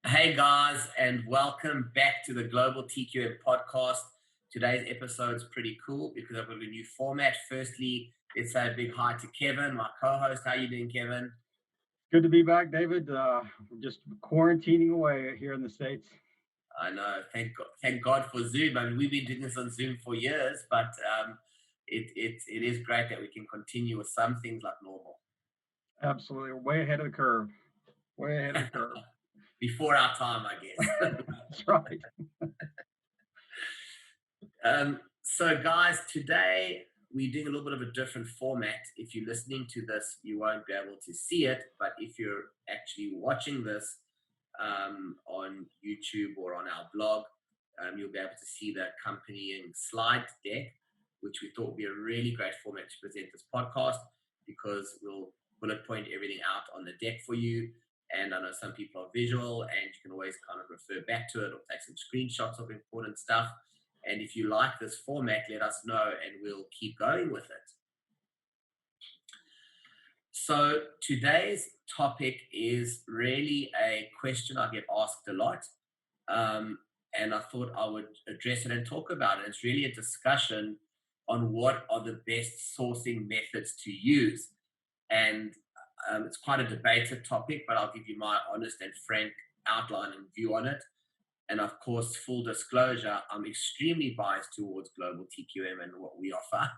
Hey guys, and welcome back to the Global TQM podcast. Today's episode is pretty cool because I've got a new format. Firstly, let's say a big hi to Kevin, my co-host. How you doing, Kevin? Good to be back, David. We're just quarantining away here in the States. I know. Thank God for Zoom. I mean, we've been doing this on Zoom for years, but it is great that we can continue with some things like normal. Absolutely. We're way ahead of the curve. Way ahead of the curve. Before our time, I guess. That's right. So, guys, today we're doing a little bit of a different format. If you're listening to this, you won't be able to see it, but if you're actually watching this on YouTube or on our blog, you'll be able to see the accompanying slide deck, which we thought would be a really great format to present this podcast because we'll bullet point everything out on the deck for you. And I know some people are visual and you can always kind of refer back to it or take some screenshots of important stuff. And if you like this format, let us know and we'll keep going with it. So today's topic is really a question I get asked a lot. And I thought I would address it and talk about it. It's really a discussion on what are the best sourcing methods to use. And it's quite a debated topic, but I'll give you my honest and frank outline and view on it. And of course, full disclosure, I'm extremely biased towards Global TQM and what we offer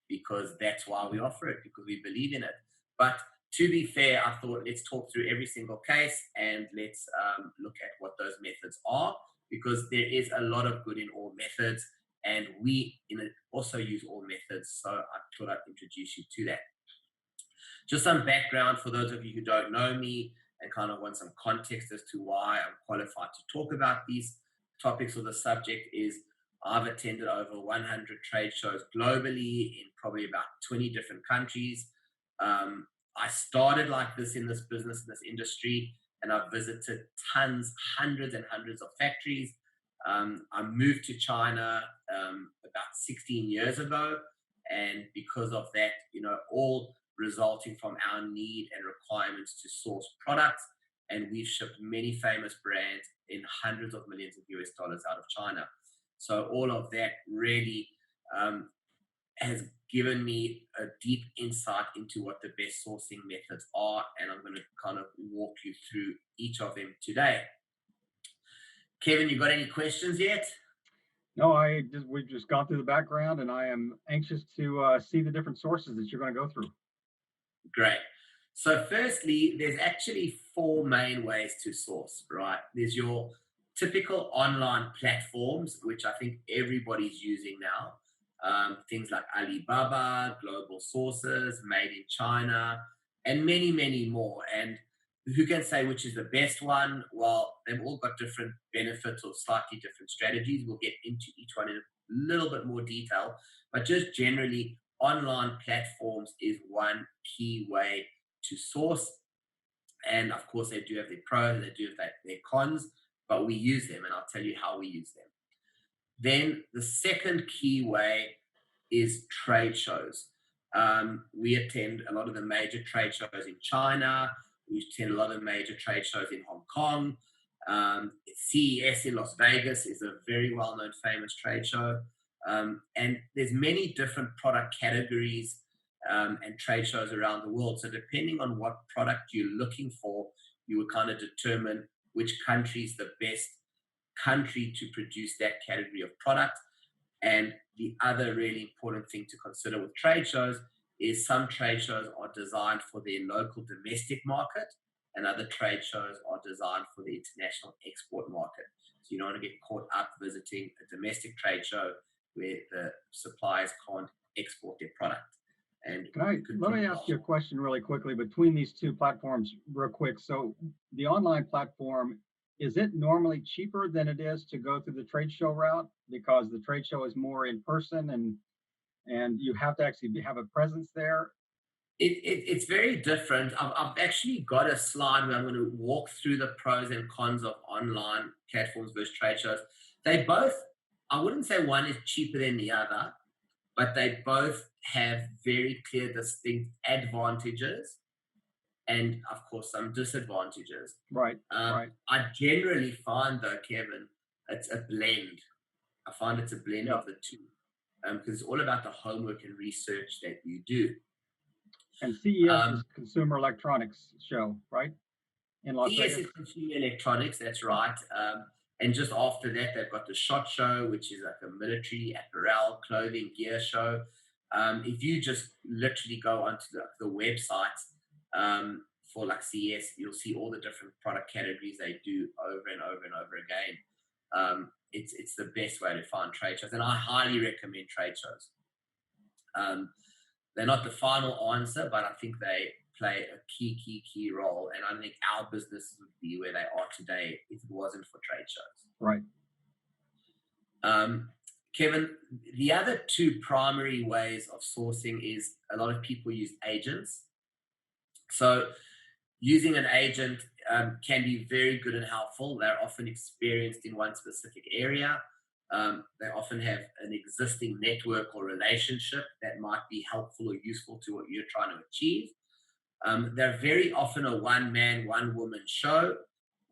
because that's why we offer it, because we believe in it. But to be fair, I thought let's talk through every single case and let's look at what those methods are, because there is a lot of good in all methods. And we also use all methods. So I thought I'd introduce you to that. Just some background for those of you who don't know me and kind of want some context as to why I'm qualified to talk about these topics or the subject is I've attended over 100 trade shows globally in probably about 20 different countries. I started like this in this business, in this industry, and I've visited tons, hundreds and hundreds of factories. I moved to China about 16 years ago. And because of that, all resulting from our need and requirements to source products. And we've shipped many famous brands in hundreds of millions of US dollars out of China. So all of that really has given me a deep insight into what the best sourcing methods are. And I'm going to kind of walk you through each of them today. Kevin, you got any questions yet? No, we've just gone through the background, and I am anxious to see the different sources that you're going to go through. Great. So firstly, there's actually four main ways to source, right? There's your typical online platforms, which I think everybody's using now. Things like Alibaba, Global Sources, Made in China, and many, many more. And who can say which is the best one? Well, they've all got different benefits or slightly different strategies. We'll get into each one in a little bit more detail, but just generally, online platforms is one key way to source. And of course, they do have their pros, they do have their cons, but we use them, and I'll tell you how we use them. Then the second key way is trade shows. We attend a lot of the major trade shows in China. We attend a lot of major trade shows in Hong Kong. CES in Las Vegas is a very well-known, famous trade show. And there's many different product categories and trade shows around the world. So depending on what product you're looking for, you will kind of determine which country is the best country to produce that category of product. And the other really important thing to consider with trade shows is some trade shows are designed for their local domestic market and other trade shows are designed for the international export market. So you don't want to get caught up visiting a domestic trade show where the suppliers can't export their product. And let me ask you a question really quickly between these two platforms real quick. So the online platform, is it normally cheaper than it is to go through the trade show route because the trade show is more in person and you have to actually have a presence there? It's very different. I've actually got a slide where I'm going to walk through the pros and cons of online platforms versus trade shows. They both, I wouldn't say one is cheaper than the other, but they both have very clear, distinct advantages and of course some disadvantages. Right. Right. I generally find though, Kevin, it's a blend. I find it's a blend Yeah. of the two, because it's all about the homework and research that you do. And CES is Um, Consumer Electronics Show, right? In Las yes, Vegas. it's consumer electronics, that's right. And just after that, they've got the SHOT Show, which is like a military apparel, clothing, gear show. If you just literally go onto the website for like CES, you'll see all the different product categories they do over and over and over again. It's the best way to find trade shows, and I highly recommend trade shows. Um, they're not the final answer, but I think they play a key role. And I think our business would be where they are today if it wasn't for trade shows. Right. Um, Kevin, the other two primary ways of sourcing is a lot of people use agents. So using an agent can be very good and helpful. They're often experienced in one specific area. They often have an existing network or relationship that might be helpful or useful to what you're trying to achieve. They're very often a one man, one woman show,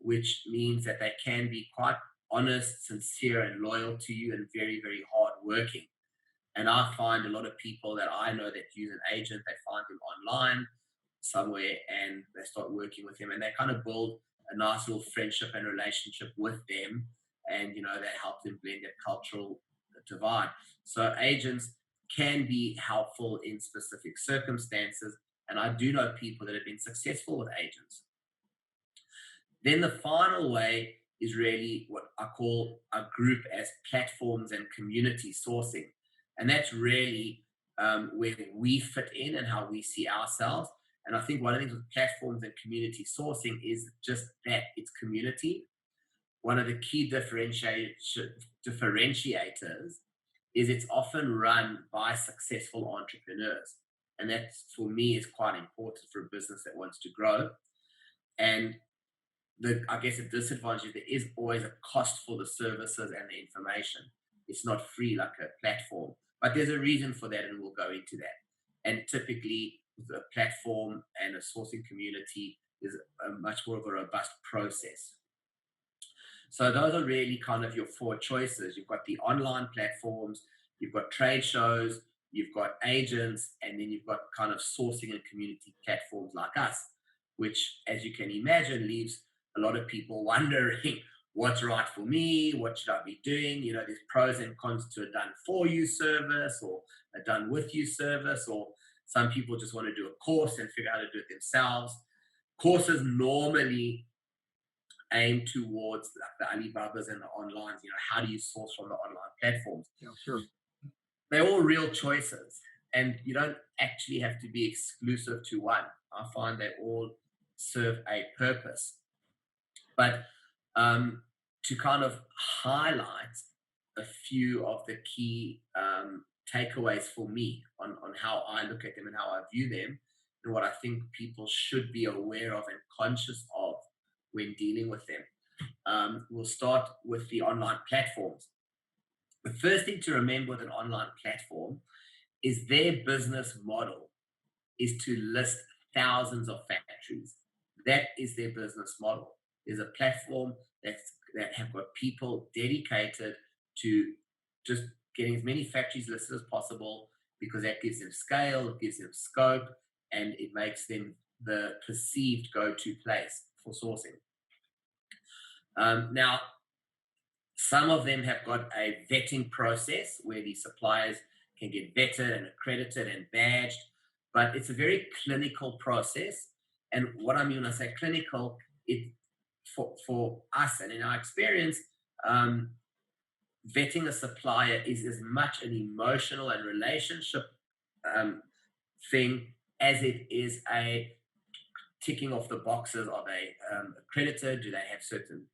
which means that they can be quite honest, sincere, and loyal to you and very, very hard working. And I find a lot of people that I know that use an agent, they find them online somewhere and they start working with him and they kind of build a nice little friendship and relationship with them, and they help them blend their cultural divide. So agents can be helpful in specific circumstances, and I do know people that have been successful with agents. Then the final way is really what I call a group as platforms and community sourcing, and that's really where we fit in and how we see ourselves. And I think one of the things with platforms and community sourcing is just that it's community. One of the key differentiators is it's often run by successful entrepreneurs. And that, for me, is quite important for a business that wants to grow. And I guess the disadvantage is there is always a cost for the services and the information. It's not free like a platform, but there's a reason for that, and we'll go into that. And typically, with a platform and a sourcing community, is a much more of a robust process. So those are really kind of your four choices. You've got the online platforms, you've got trade shows, you've got agents, and then you've got kind of sourcing and community platforms like us, which, as you can imagine, leaves a lot of people wondering what's right for me, what should I be doing? There's pros and cons to a done for you service or a done with you service, or some people just want to do a course and figure out how to do it themselves. Courses normally aim towards the Alibabas and the onlines. How do you source from the online platforms? Yeah, sure. They're all real choices, and you don't actually have to be exclusive to one. I find they all serve a purpose. But to kind of highlight a few of the key takeaways for me on how I look at them and how I view them, and what I think people should be aware of and conscious of when dealing with them. We'll start with the online platforms. The first thing to remember with an online platform is their business model is to list thousands of factories. That is their business model. There's a platform that have got people dedicated to just getting as many factories listed as possible, because that gives them scale, it gives them scope, and it makes them the perceived go-to place for sourcing. Now, some of them have got a vetting process where the suppliers can get vetted and accredited and badged, but it's a very clinical process. And what I mean when I say clinical, it for us and in our experience, vetting a supplier is as much an emotional and relationship um, thing as it is a ticking off the boxes. Are they accredited? Do they have certain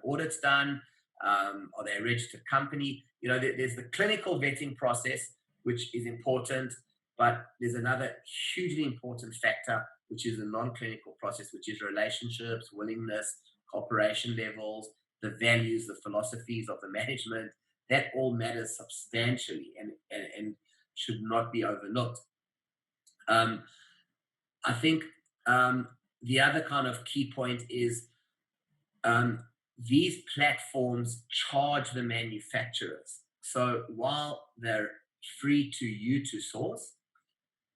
audits done? Are they a registered company? There's the clinical vetting process, which is important, but there's another hugely important factor, which is the non-clinical process, which is relationships, willingness, cooperation levels, the values, the philosophies of the management. That all matters substantially and should not be overlooked. I think The other kind of key point is um, these platforms charge the manufacturers. So while they're free to you to source,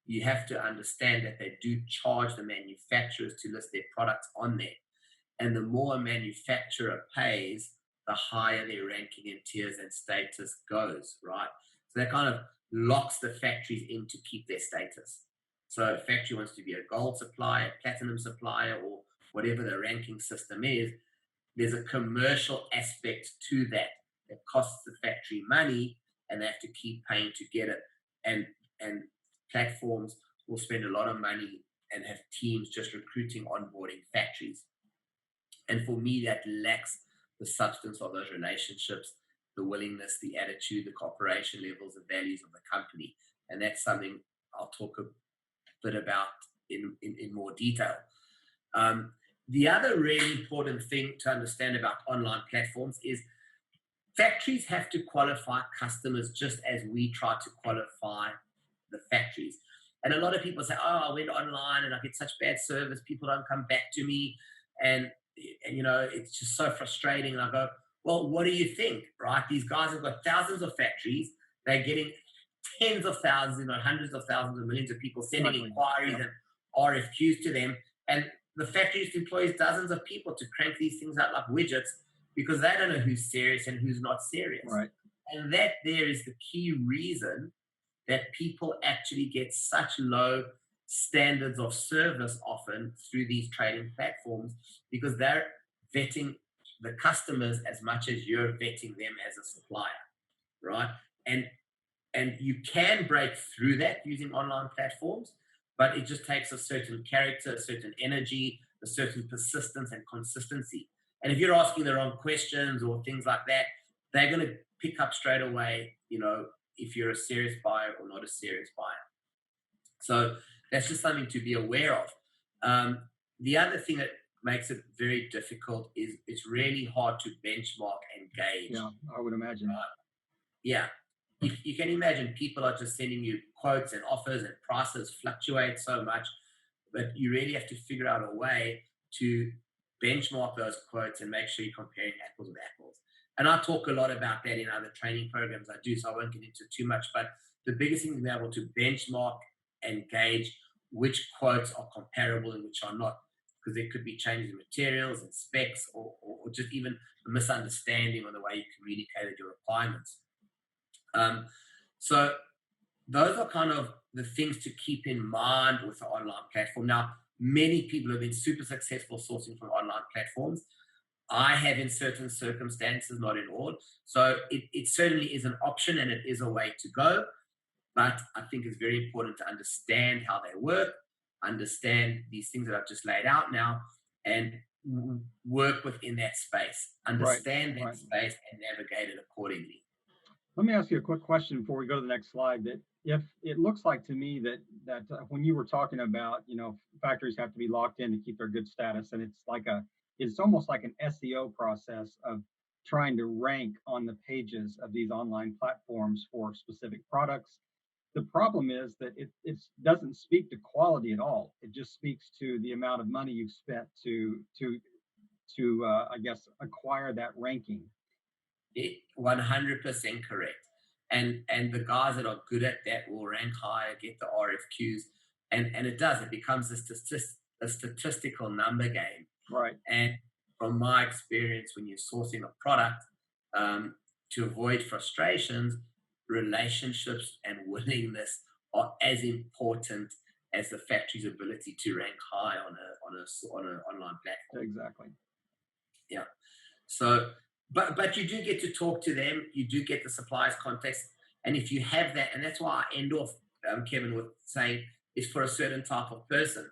you have to understand that they do charge the manufacturers to list their products on there. And the more a manufacturer pays, the higher their ranking in tiers and status goes, right? So that kind of locks the factories in to keep their status. So if a factory wants to be a gold supplier, platinum supplier, or whatever the ranking system is, there's a commercial aspect to that that costs the factory money, and they have to keep paying to get it. And platforms will spend a lot of money and have teams just recruiting, onboarding factories. And for me, that lacks the substance of those relationships, the willingness, the attitude, the cooperation levels, the values of the company. And that's something I'll talk a bit about in more detail. Um, the other really important thing to understand about online platforms is factories have to qualify customers just as we try to qualify the factories. And a lot of people say, "Oh, I went online and I get such bad service. People don't come back to me, and it's just so frustrating." And I go, "Well, what do you think? Right? These guys have got thousands of factories. They're getting tens of thousands, hundreds of thousands of millions of people sending Exactly. inquiries Yep. and RFQs to them, and the factories employs dozens of people to crank these things out like widgets because they don't know who's serious and who's not serious." Right. And that there is the key reason that people actually get such low standards of service often through these trading platforms because they're vetting the customers as much as you're vetting them as a supplier, right? And you can break through that using online platforms, but it just takes a certain character, a certain energy, a certain persistence and consistency. And if you're asking the wrong questions or things like that, they're going to pick up straight away, if you're a serious buyer or not a serious buyer. So that's just something to be aware of. The other thing that makes it very difficult is it's really hard to benchmark and gauge. Yeah, I would imagine. Yeah. You can imagine people are just sending you quotes and offers and prices fluctuate so much, but you really have to figure out a way to benchmark those quotes and make sure you're comparing apples with apples. And I talk a lot about that in other training programs I do, so I won't get into too much. But the biggest thing is being able to benchmark and gauge which quotes are comparable and which are not, because there could be changes in materials and specs, or just even a misunderstanding on the way you communicated your requirements. Um, so those are kind of the things to keep in mind with the online platform. Now, many people have been super successful sourcing from online platforms. I have in certain circumstances, not in all. So it certainly is an option and it is a way to go. But I think it's very important to understand how they work, understand these things that I've just laid out now, and work within that space, Right. understand that Right. space and navigate it accordingly. Let me ask you a quick question before we go to the next slide. That if it looks like to me that when you were talking about, factories have to be locked in to keep their good status, and it's almost like an SEO process of trying to rank on the pages of these online platforms for specific products. The problem is that it doesn't speak to quality at all. It just speaks to the amount of money you've spent to I guess acquire that ranking. 100% correct. And the guys that are good at that will rank higher, get the RFQs, and it does. It becomes a statistical number game. Right. And from my experience, when you're sourcing a product, to avoid frustrations, relationships and willingness are as important as the factory's ability to rank high on an online platform. Exactly. Yeah. So, but you do get to talk to them. You do get the suppliers context, and if you have that, and that's why I end off, Kevin, with saying it's for a certain type of person.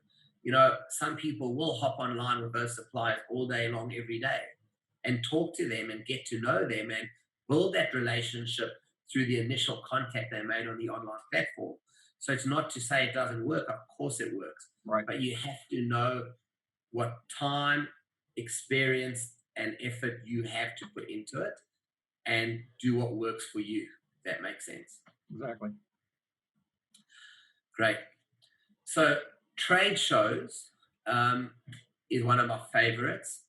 Some people will hop online with those suppliers all day long, every day, and talk to them and get to know them and build that relationship through the initial contact they made on the online platform. So it's not to say it doesn't work. Of course, it works, Right. but you have to know what time, experience, and effort you have to put into it and do what works for you. If that makes sense. Exactly. Great. So, trade shows um, is one of my favorites.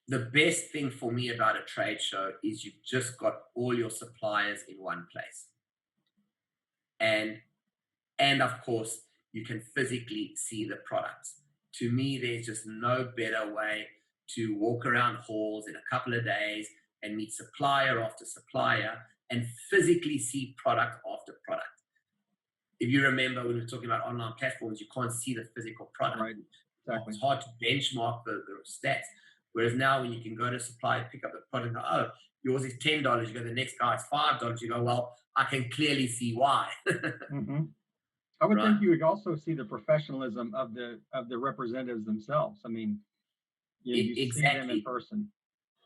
The best thing for me about a trade show is you've just got all your suppliers in one place. And of course, you can physically see the products. To me, there's just no better way to walk around halls in a couple of days and meet supplier after supplier and physically see product after product. If you remember when we were talking about online platforms, you can't see the physical product. Right. Exactly. It's hard to benchmark the stats. Whereas now, when you can go to supply, pick up the product, and go, oh, yours is $10. You go, the next guy is $5. You go, well, I can clearly see why. Hmm. I would Right. think you would also see the professionalism of the representatives themselves. I mean, you see them in Exactly. person.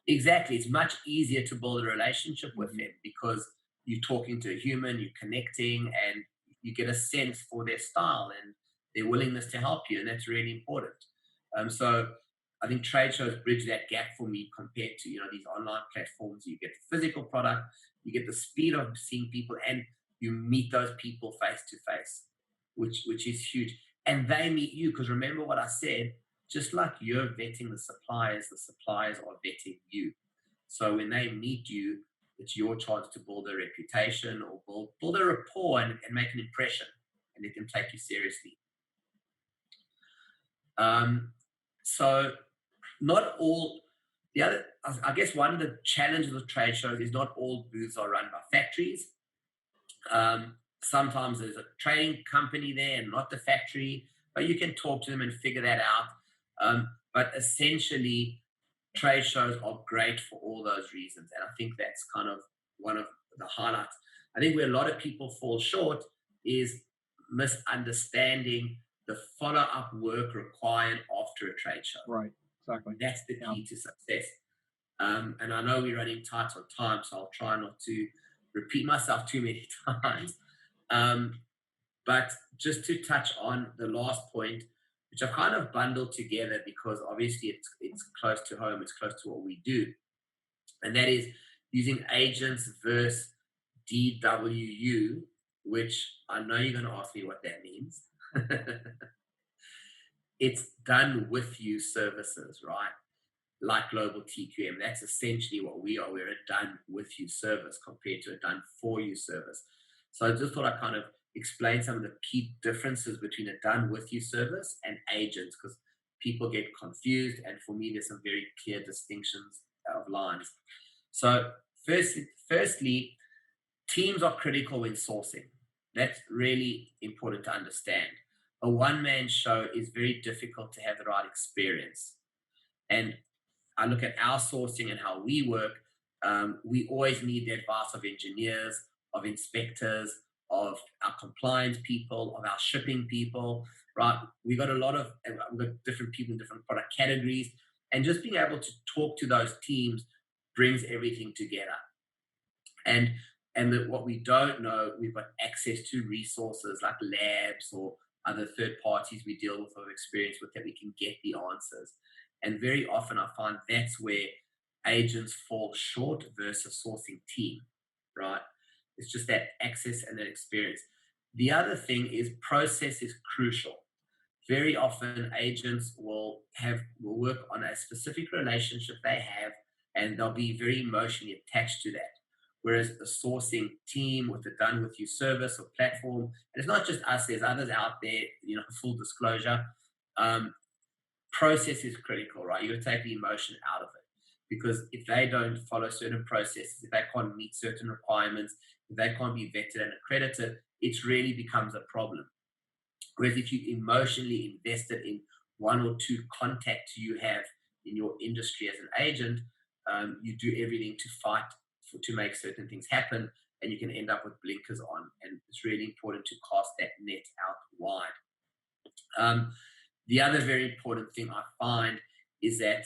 Exactly. It's much easier to build a relationship with Hmm. them because you're talking to a human, you're connecting, and you get a sense for their style and their willingness to help you. And that's really important. So I think trade shows bridge that gap for me compared to, these online platforms. You get physical product, you get the speed of seeing people, and you meet those people face to face, which is huge. And they meet you because remember what I said, just like you're vetting the suppliers are vetting you. So when they meet you, it's your chance to build a reputation or build a rapport and make an impression, and they can take you seriously. Um, so not all the other, I guess one of the challenges of trade shows is not all booths are run by factories. Sometimes there's a trading company there and not the factory, but you can talk to them and figure that out. But essentially, trade shows are great for all those reasons. And I think that's kind of one of the highlights. I think where a lot of people fall short is misunderstanding the follow up work required after a trade show. Right. Exactly. That's the Yeah. key to success. And I know we're running tight on time, so I'll try not to repeat myself too many times. Um, but just to touch on the last point, which I've kind of bundled together because obviously it's close to home, it's close to what we do, and that is using agents versus DWU, which I know you're going to ask me what that means. It's done with you services, right? Like GlobalTQM. That's essentially what we are. We're a done with you service compared to a done for you service. So I just thought I'd kind of explain some of the key differences between a done with you service and agents because people get confused. And for me, there's some very clear distinctions of lines. So, firstly, teams are critical when sourcing. That's really important to understand. A one man show is very difficult to have the right experience. And I look at our sourcing and how we work, we always need the advice of engineers, of inspectors, of our compliance people, of our shipping people, right? We got a lot of, we've got different people in different product categories, and just being able to talk to those teams brings everything together. And what we don't know, we've got access to resources like labs or other third parties we deal with or experience with that we can get the answers. And very often I find that's where agents fall short versus sourcing team, right? It's just that access and that experience. The other thing is process is crucial. Very often agents will work on a specific relationship they have and they'll be very emotionally attached to that. Whereas a sourcing team with a done with you service or platform, and it's not just us, there's others out there, full disclosure. Um, Process is critical, right? You got to take the emotion out of it. Because if they don't follow certain processes, if they can't meet certain requirements, if they can't be vetted and accredited, it really becomes a problem. Whereas if you emotionally invested in one or two contacts you have in your industry as an agent, you do everything to fight to make certain things happen, and you can end up with blinkers on. And it's really important to cast that net out wide. Um, the other very important thing I find is that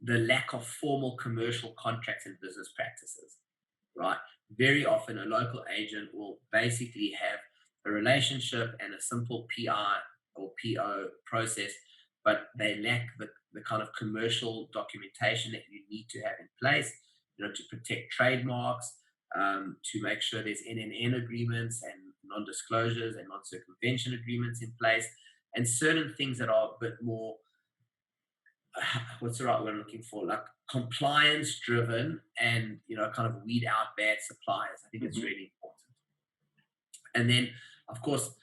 the lack of formal commercial contracts and business practices, right? Very often a local agent will basically have a relationship and a simple PR or PO process, but they lack the kind of commercial documentation that you need to have in place, to protect trademarks, to make sure there's NNN agreements and non-disclosures and non-circumvention agreements in place, and certain things that are a bit more, what's the right word I'm looking for? Like compliance driven, and kind of weed out bad suppliers. I think it's Hmm. really important. And then, of course,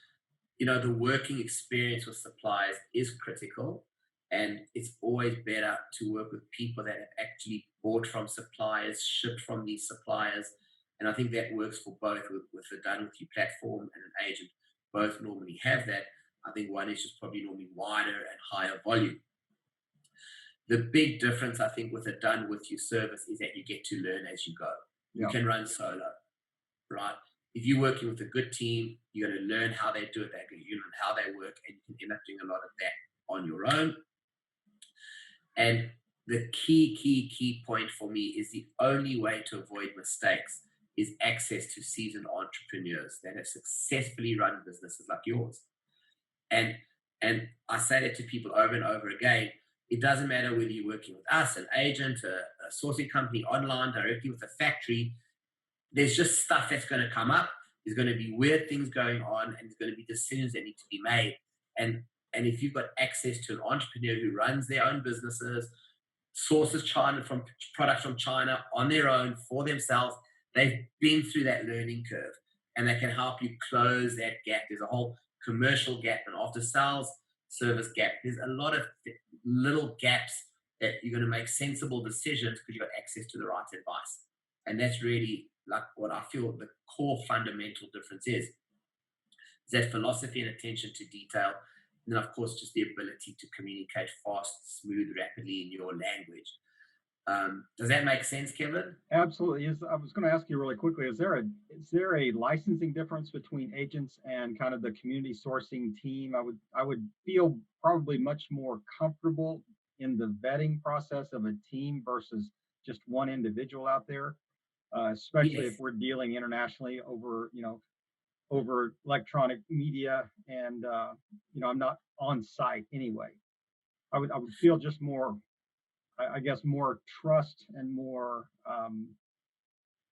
the working experience with suppliers is critical. And it's always better to work with people that have actually bought from suppliers, shipped from these suppliers. And I think that works for both with the Done With You platform and an agent. Both normally have that. I think one is just probably normally wider and higher volume. The big difference, I think, with a Done With You service is that you get to learn as you go. You Yeah. can run solo, right? If you're working with a good team, you're going to learn how they do it, you learn how they work, and you can end up doing a lot of that on your own. And the key point for me is the only way to avoid mistakes is access to seasoned entrepreneurs that have successfully run businesses like yours. And I say that to people over and over again. It doesn't matter whether you're working with us, an agent, a sourcing company, online, directly with a factory. There's just stuff that's going to come up. There's going to be weird things going on, and there's going to be decisions that need to be made. And if you've got access to an entrepreneur who runs their own businesses, sources China from products from China on their own for themselves, they've been through that learning curve, and they can help you close that gap. There's a whole commercial gap and after sales service gap. There's a lot of little gaps that you're going to make sensible decisions because you've got access to the right advice. And that's really like what I feel the core fundamental difference is that philosophy and attention to detail. And then, of course, just the ability to communicate fast, smooth, rapidly in your language. Does that make sense, Kevin? Absolutely. I was going to ask you really quickly, is there a licensing difference between agents and kind of the community sourcing team? I would feel probably much more comfortable in the vetting process of a team versus just one individual out there, especially if Yes. we're dealing internationally over electronic media, and I'm not on site anyway. I would feel just more, I guess, more trust and more,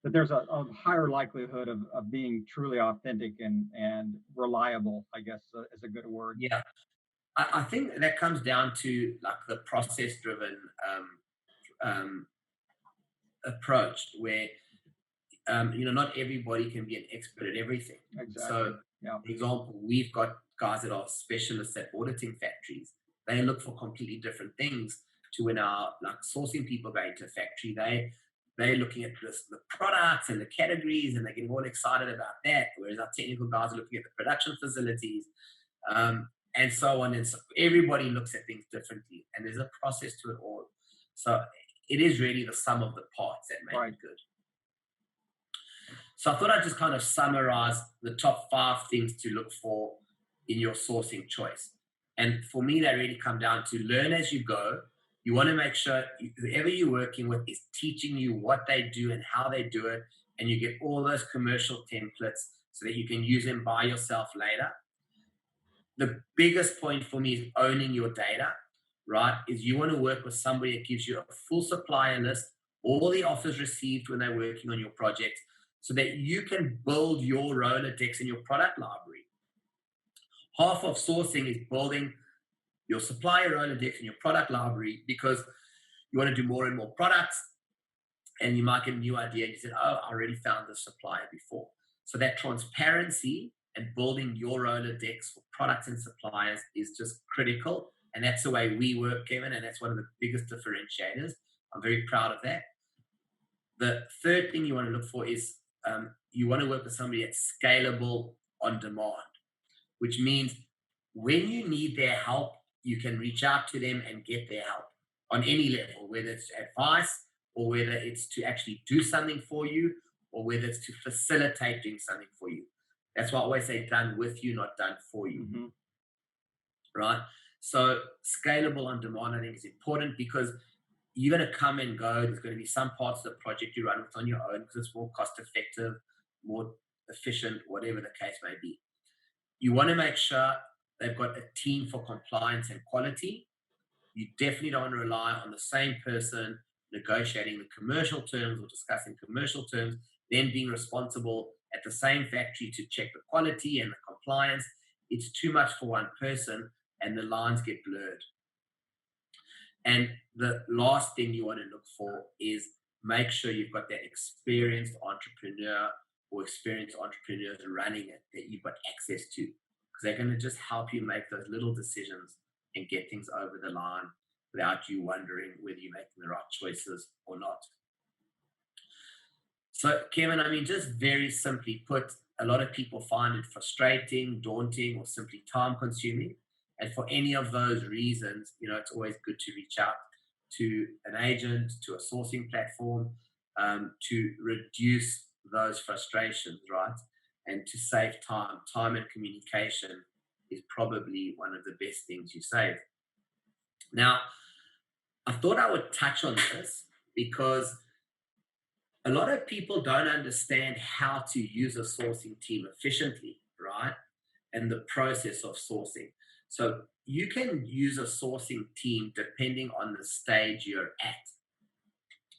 that there's a higher likelihood of being truly authentic and reliable, I guess, is a good word. Yeah. I think that comes down to like the process driven um, approach where not everybody can be an expert at everything. Exactly. So, Yeah. for example, we've got guys that are specialists at auditing factories. They look for completely different things to when our like sourcing people go into a factory. They're looking at the products and the categories, and they're getting all excited about that. Whereas our technical guys are looking at the production facilities, and so on. And so everybody looks at things differently, and there's a process to it all. So it is really the sum of the parts that make Right. it good. So I thought I'd just kind of summarize the top 5 things to look for in your sourcing choice. And for me, they really come down to learn as you go. You want to make sure whoever you're working with is teaching you what they do and how they do it. And you get all those commercial templates so that you can use them by yourself later. The biggest point for me is owning your data, right? Is you want to work with somebody that gives you a full supplier list, all the offers received when they're working on your project, so that you can build your Rolodex and your product library. Half of sourcing is building your supplier Rolodex and your product library because you want to do more and more products, and you might get a new idea and you said, oh, I already found this supplier before. So that transparency and building your Rolodex for products and suppliers is just critical. And that's the way we work, Kevin, and that's one of the biggest differentiators. I'm very proud of that. The third thing you want to look for is you want to work with somebody that's scalable on demand, which means when you need their help, you can reach out to them and get their help on any level, whether it's advice or whether it's to actually do something for you or whether it's to facilitate doing something for you. That's why I always say done with you, not done for you, Hmm. right? So scalable on demand, I think, is important because you're going to come and go. There's going to be some parts of the project you run with on your own because it's more cost effective, more efficient, whatever the case may be. You want to make sure they've got a team for compliance and quality. You definitely don't want to rely on the same person negotiating the commercial terms or discussing commercial terms, then being responsible at the same factory to check the quality and the compliance. It's too much for one person and the lines get blurred. And the last thing you want to look for is make sure you've got that experienced entrepreneur or experienced entrepreneurs running it that you've got access to, because they're going to just help you make those little decisions and get things over the line without you wondering whether you're making the right choices or not. So, Kevin, I mean, just very simply put, a lot of people find it frustrating, daunting, or simply time consuming. And for any of those reasons, it's always good to reach out to an agent, to a sourcing platform, to reduce those frustrations, right? And to save time. Time and communication is probably one of the best things you save. Now, I thought I would touch on this because a lot of people don't understand how to use a sourcing team efficiently, right? And the process of sourcing. So you can use a sourcing team depending on the stage you're at,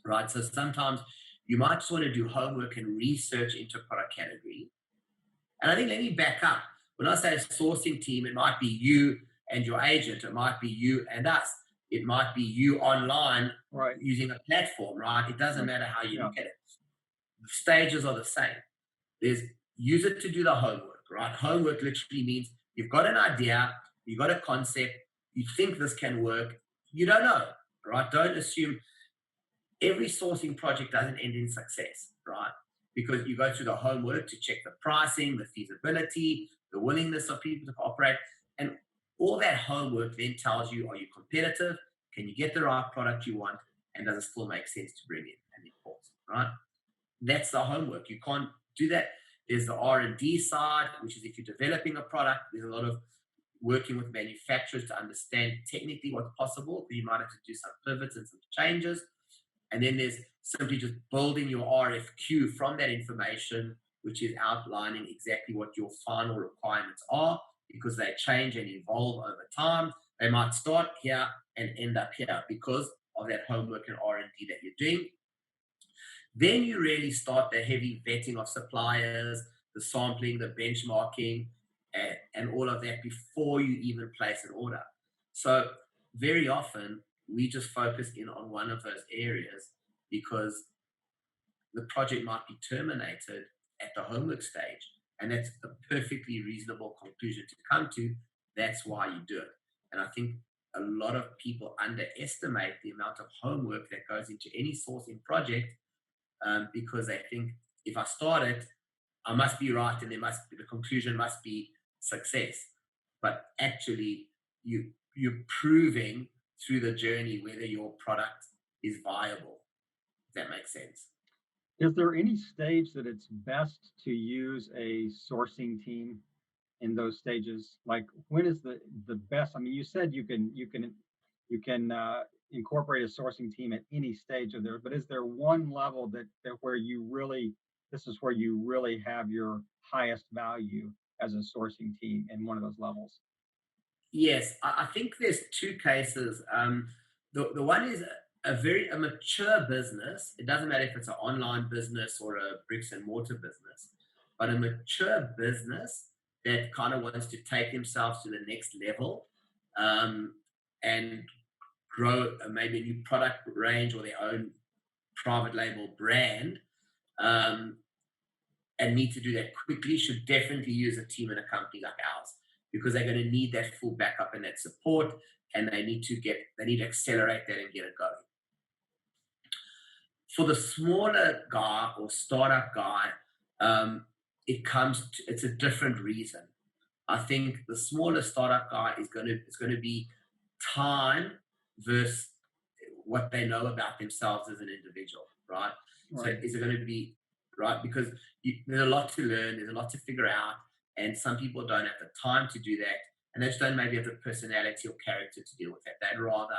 right? So sometimes you might just want to do homework and research into a product category. And I think, let me back up. When I say a sourcing team, it might be you and your agent. It might be you and us. It might be you online using a platform, right? It doesn't matter how you look at it. The stages are the same. There's use it to do the homework, right? Homework literally means you've got an idea, you've got a concept, you think this can work, you don't know, right? Don't assume every sourcing project doesn't end in success, right? Because you go through the homework to check the pricing, the feasibility, the willingness of people to cooperate. And all that homework then tells you, are you competitive? Can you get the right product you want? And does it still make sense to bring in and import, right? That's the homework. You can't do that. There's the R&D side, which is if you're developing a product, there's a lot of working with manufacturers to understand technically what's possible. You might have to do some pivots and some changes. And then there's simply just building your RFQ from that information, which is outlining exactly what your final requirements are, because they change and evolve over time. They might start here and end up here because of that homework and R&D that you're doing. Then you really start the heavy vetting of suppliers, the sampling, the benchmarking, and all of that before you even place an order. So very often we just focus in on one of those areas because the project might be terminated at the homework stage. And that's a perfectly reasonable conclusion to come to. That's why you do it. And I think a lot of people underestimate the amount of homework that goes into any sourcing project, because they think if I start it, I must be right, and the conclusion must be success. But actually, you're proving through the journey whether your product is viable. If that makes sense. Is there any stage that it's best to use a sourcing team in those stages? Like, when is the best? I mean, you said you can incorporate a sourcing team at any stage of there, but is there one level that where this is where you really have your highest value as a sourcing team in one of those levels? Yes, I think there's two cases. The one is a mature business. It doesn't matter if it's an online business or a bricks and mortar business, but a mature business that kind of wants to take themselves to the next level, and grow maybe a new product range or their own private label brand, um, and need to do that quickly, should definitely use a team in a company like ours, because they're going to need that full backup and that support, and they need to accelerate that and get it going. For the smaller guy or startup guy, it's a different reason. I think the smaller startup guy is going to be time versus what they know about themselves as an individual, right? So Right. is it going to be right? Because there's a lot to learn, there's a lot to figure out, and some people don't have the time to do that, and they just don't maybe have the personality or character to deal with that. They'd rather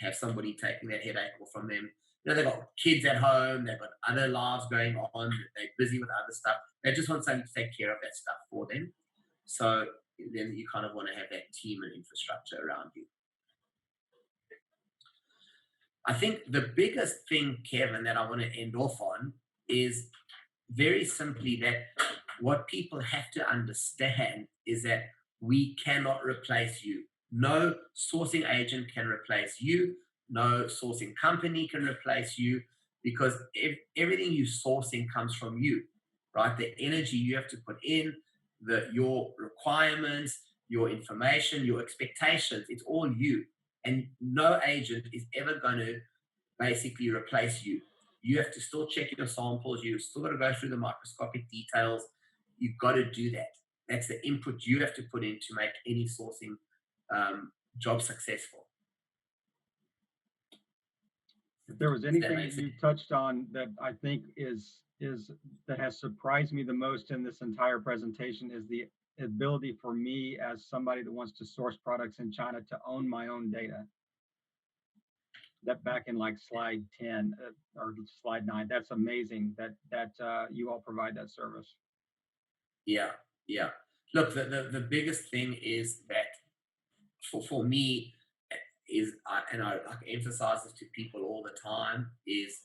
have somebody taking that headache off from them. They've got kids at home, they've got other lives going on, they're busy with other stuff. They just want somebody to take care of that stuff for them. So then you kind of want to have that team and infrastructure around you. I think the biggest thing, Kevin, that I want to end off on is very simply that what people have to understand is that we cannot replace you. No sourcing agent can replace you. No sourcing company can replace you, because everything you're sourcing comes from you, right? The energy you have to put in, your requirements, your information, your expectations, it's all you. And no agent is ever going to basically replace you. You have to still check your samples. You still got to go through the microscopic details. You've got to do that. That's the input you have to put in to make any sourcing job successful. If there was Does that anything make that sense? you touched on that I think is that has surprised me the most in this entire presentation is the ability for me as somebody that wants to source products in China to own my own data. That back in like slide 10 or slide 9, that's amazing that you all provide that service. Yeah, yeah. Look, the biggest thing is that for me is, and I like emphasize this to people all the time, is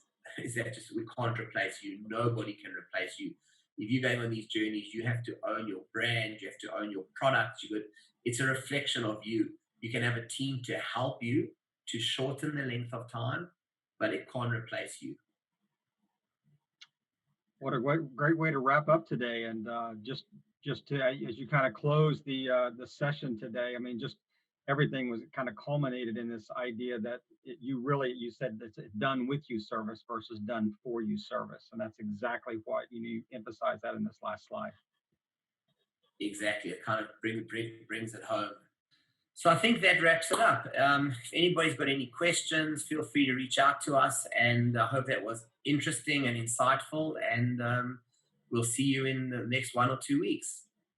that just we can't replace you. Nobody can replace you. If you're going on these journeys, you have to own your brand. You have to own your products. It's a reflection of you. You can have a team to help you to shorten the length of time, but it can't replace you. What a great way to wrap up today, and just to as you kind of close the session today. I mean, just everything was kind of culminated in this idea that you said it's a done with you service versus done for you service, and that's exactly what you emphasize that in this last slide. Exactly. It kind of brings it home. So I think that wraps it up. If anybody's got any questions, feel free to reach out to us. And I hope that was interesting and insightful. And we'll see you in the next 1 or 2 weeks.